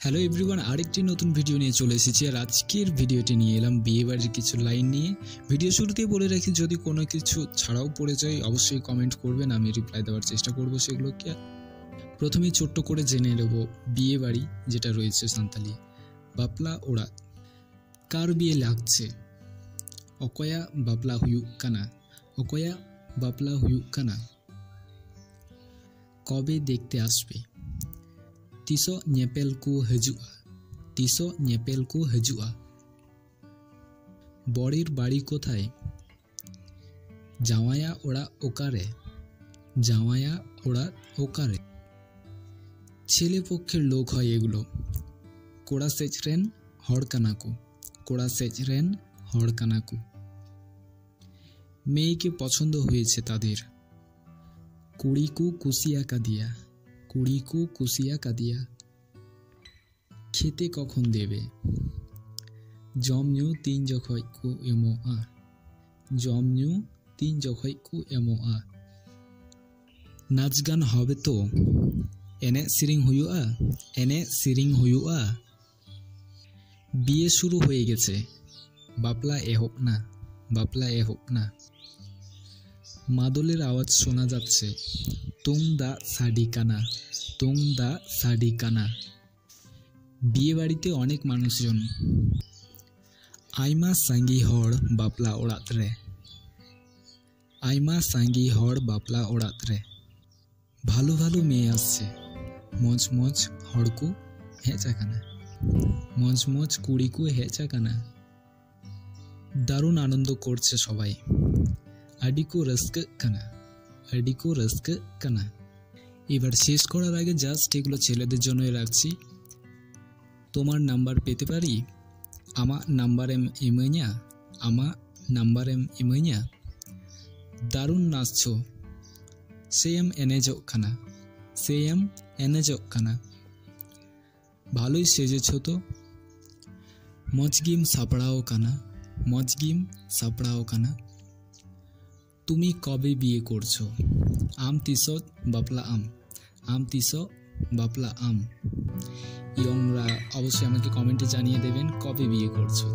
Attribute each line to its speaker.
Speaker 1: Hello everyone, আরেকটি নতুন video নিয়ে চলে এসেছি। আর আজকের ভিডিওটি নিয়ে এলাম বিয়ে বাড়ির কিছু লাইন নিয়ে। ভিডিও শুরুতেই বলে রাখি, যদি কোনো কিছু ছাড়াও পড়ে যায় অবশ্যই কমেন্ট করবেন, আমি রিপ্লাই দেওয়ার চেষ্টা করব সেগুলোকে। প্রথমেই ছোট্ট করে জেনে নেব বিয়ে বাড়ি যেটা রয়েছে সান্তালি। বাপলা ওড়াত, কার বিয়ে লাগছে? অকয়া বাপলা হুয়ুগ কানা, অকয়া বাপলা হুয়ুগ কানা। কবে দেখতে আসবে? তিসো nyepel ku hajua, তিসো nyepel ku hajua। বরের বাড়ি কোথায়? জামায়া ওড়া ওকারে, জামায়া ওড়া ওকারে। ছেলে পক্ষের লোক হয় এগুলো। কোড়া সেচ রেন হড় কানাকু, কোড়া সেচ রেন হড় কানাকু। মেয়েকে পছন্দ হয়েছে তাদের। কুড়িকু কুসিয়া কাদিয়া, কুড়িকু কুসিয়া কাদিয়া। খেতে কখন দেবে? জমনু তিন জখয় কু এমো আ, জমনু তিন জখয় কু এমো আ। নাচ গান হবে তো? এনে সিরিং হুয়ুয়া, এনে সিরিং হুয়ুয়া। বিয়ে শুরু হয়ে গেছে। বাপলা এহব না, বাপলা এহব না। মাদলের আওয়াজ শোনা যাচ্ছে। তুং দা সাডি কানা, তুং দা সাডি কানা। বিয়ে বাড়িতে অনেক মানুষজন। আইমা সাঙ্গি হড় বাপলা ওড়াত রে, আইমা সাঙ্গি হড় বাপলা ওড়াত রে। ভালো ভালো মেয়ে আসছে। মজ মজ হড়কু হেঁচা কানা, মজ মজ কুড়িকু হেঁচা কানা। দারুণ আনন্দ করছে সবাই। আডিকু রস্ক কানা, আডিকু রস্ক কানা। এবার শেষ করার আগে জাস্ট এগুলো ছেলেদের জন্যই রাখছি। তোমার নাম্বার পেতে পারি? আমা নাম্বারেম ইমাইয়া, আমা নাম্বারেম ইমাইয়া। দারুণ নাচছো। সেম এনেজক খানা, সেম এনেজক খানা। ভালোই সেজেছো তো। মজগিম সাপড়াও কানা, মজগিম সাপড়াও কানা। তুমি কবে বিয়ে করছো? আম তিসো বাপলা আম, আম তিসো বাপলা আম। ইয়ংরা অবশ্যই আমাকে কমেন্টে জানিয়ে দেবেন কবে বিয়ে করছো।